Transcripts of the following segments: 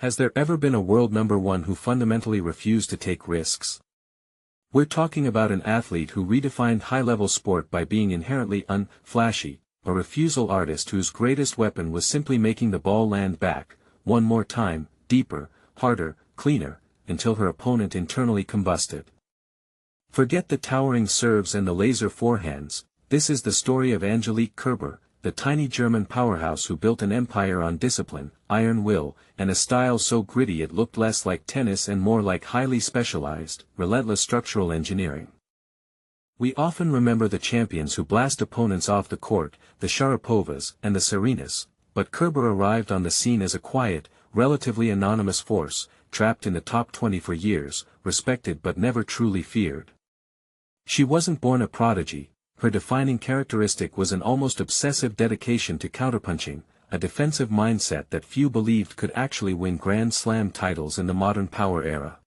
Has there ever been a world number one who fundamentally refused to take risks? We're talking about an athlete who redefined high-level sport by being inherently unflashy, a refusal artist whose greatest weapon was simply making the ball land back, one more time, deeper, harder, cleaner, until her opponent internally combusted. Forget the towering serves and the laser forehands, this is the story of Angelique Kerber, the tiny German powerhouse who built an empire on discipline, iron will, and a style so gritty it looked less like tennis and more like highly specialized, relentless structural engineering. We often remember the champions who blast opponents off the court, the Sharapovas and the Serenas, but Kerber arrived on the scene as a quiet, relatively anonymous force, trapped in the top 20 for years, respected but never truly feared. She wasn't born a prodigy. Her defining characteristic was an almost obsessive dedication to counterpunching, a defensive mindset that few believed could actually win Grand Slam titles in the modern power era.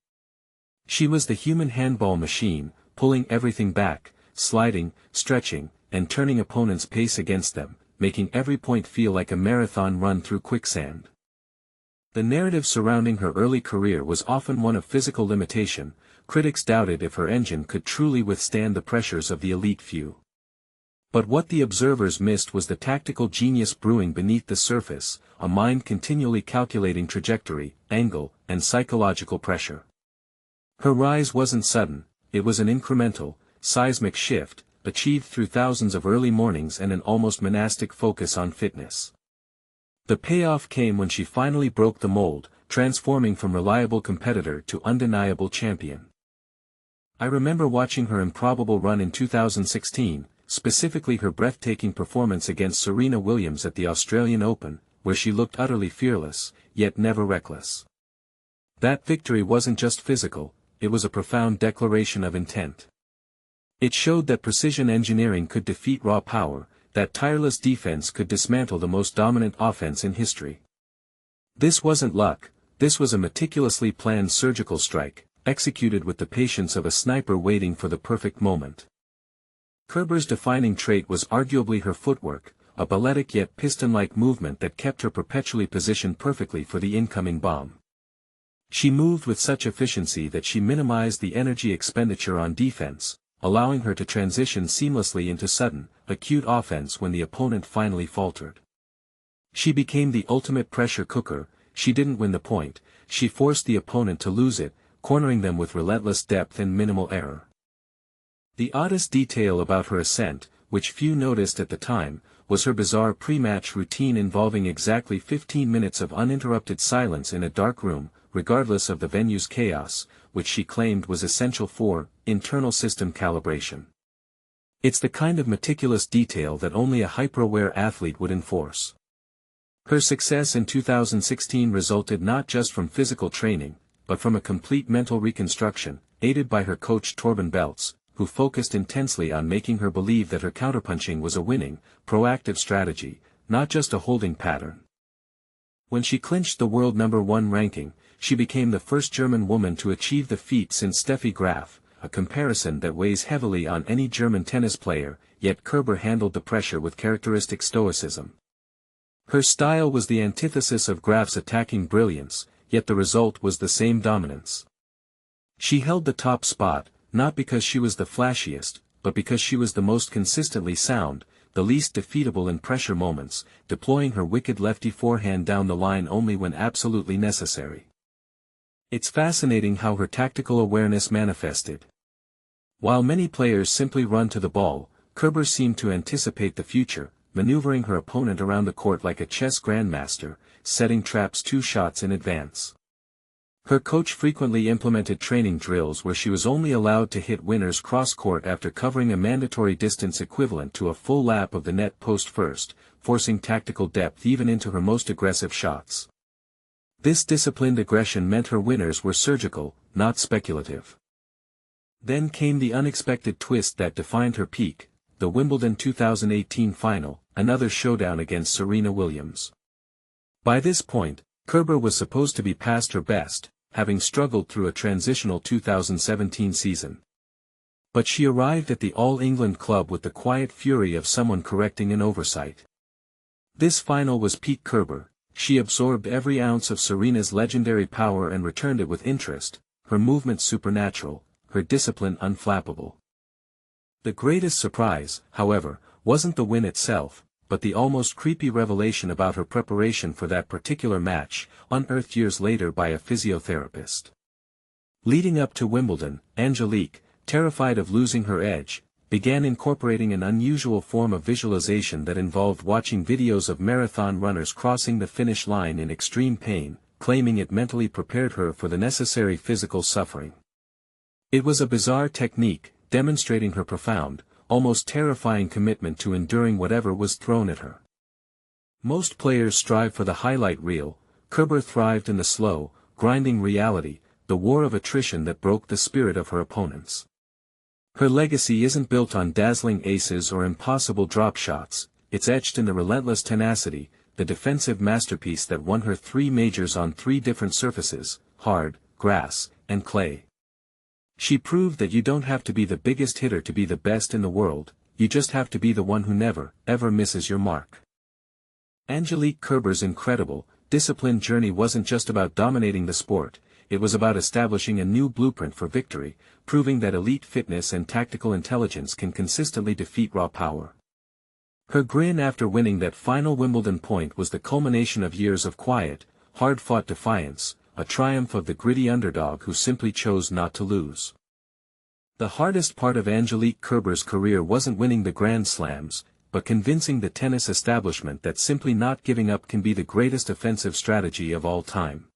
She was the human handball machine, pulling everything back, sliding, stretching, and turning opponents' pace against them, making every point feel like a marathon run through quicksand. The narrative surrounding her early career was often one of physical limitation. Critics doubted if her engine could truly withstand the pressures of the elite few. But what the observers missed was the tactical genius brewing beneath the surface, a mind continually calculating trajectory, angle, and psychological pressure. Her rise wasn't sudden, it was an incremental, seismic shift, achieved through thousands of early mornings and an almost monastic focus on fitness. The payoff came when she finally broke the mold, transforming from reliable competitor to undeniable champion. I remember watching her improbable run in 2016, specifically her breathtaking performance against Serena Williams at the Australian Open, where she looked utterly fearless, yet never reckless. That victory wasn't just physical, it was a profound declaration of intent. It showed that precision engineering could defeat raw power, that tireless defense could dismantle the most dominant offense in history. This wasn't luck, this was a meticulously planned surgical strike, executed with the patience of a sniper waiting for the perfect moment. Kerber's defining trait was arguably her footwork, a balletic yet piston-like movement that kept her perpetually positioned perfectly for the incoming bomb. She moved with such efficiency that she minimized the energy expenditure on defense, allowing her to transition seamlessly into sudden, acute offense when the opponent finally faltered. She became the ultimate pressure cooker. She didn't win the point, she forced the opponent to lose it, cornering them with relentless depth and minimal error. The oddest detail about her ascent, which few noticed at the time, was her bizarre pre-match routine involving exactly 15 minutes of uninterrupted silence in a dark room, regardless of the venue's chaos, which she claimed was essential for internal system calibration. It's the kind of meticulous detail that only a hyper-aware athlete would enforce. Her success in 2016 resulted not just from physical training, but from a complete mental reconstruction, aided by her coach Torben Beltz, who focused intensely on making her believe that her counterpunching was a winning, proactive strategy, not just a holding pattern. When she clinched the world number one ranking, she became the first German woman to achieve the feat since Steffi Graf, a comparison that weighs heavily on any German tennis player, yet Kerber handled the pressure with characteristic stoicism. Her style was the antithesis of Graf's attacking brilliance, yet the result was the same dominance. She held the top spot, not because she was the flashiest, but because she was the most consistently sound, the least defeatable in pressure moments, deploying her wicked lefty forehand down the line only when absolutely necessary. It's fascinating how her tactical awareness manifested. While many players simply run to the ball, Kerber seemed to anticipate the future, maneuvering her opponent around the court like a chess grandmaster, setting traps 2 shots in advance. Her coach frequently implemented training drills where she was only allowed to hit winners cross-court after covering a mandatory distance equivalent to a full lap of the net post first, forcing tactical depth even into her most aggressive shots. This disciplined aggression meant her winners were surgical, not speculative. Then came the unexpected twist that defined her peak, the Wimbledon 2018 final, another showdown against Serena Williams. By this point, Kerber was supposed to be past her best, having struggled through a transitional 2017 season. But she arrived at the All England club with the quiet fury of someone correcting an oversight. This final was peak Kerber. She absorbed every ounce of Serena's legendary power and returned it with interest, her movements supernatural, her discipline unflappable. The greatest surprise, however, wasn't the win itself, but the almost creepy revelation about her preparation for that particular match, unearthed years later by a physiotherapist. Leading up to Wimbledon, Angelique, terrified of losing her edge, began incorporating an unusual form of visualization that involved watching videos of marathon runners crossing the finish line in extreme pain, claiming it mentally prepared her for the necessary physical suffering. It was a bizarre technique, demonstrating her profound, almost terrifying commitment to enduring whatever was thrown at her. Most players strive for the highlight reel. Kerber thrived in the slow, grinding reality, the war of attrition that broke the spirit of her opponents. Her legacy isn't built on dazzling aces or impossible drop shots, it's etched in the relentless tenacity, the defensive masterpiece that won her 3 majors on 3 different surfaces, hard, grass, and clay. She proved that you don't have to be the biggest hitter to be the best in the world, you just have to be the one who never, ever misses your mark. Angelique Kerber's incredible, disciplined journey wasn't just about dominating the sport, it was about establishing a new blueprint for victory, proving that elite fitness and tactical intelligence can consistently defeat raw power. Her grin after winning that final Wimbledon point was the culmination of years of quiet, hard-fought defiance, a triumph of the gritty underdog who simply chose not to lose. The hardest part of Angelique Kerber's career wasn't winning the Grand Slams, but convincing the tennis establishment that simply not giving up can be the greatest offensive strategy of all time.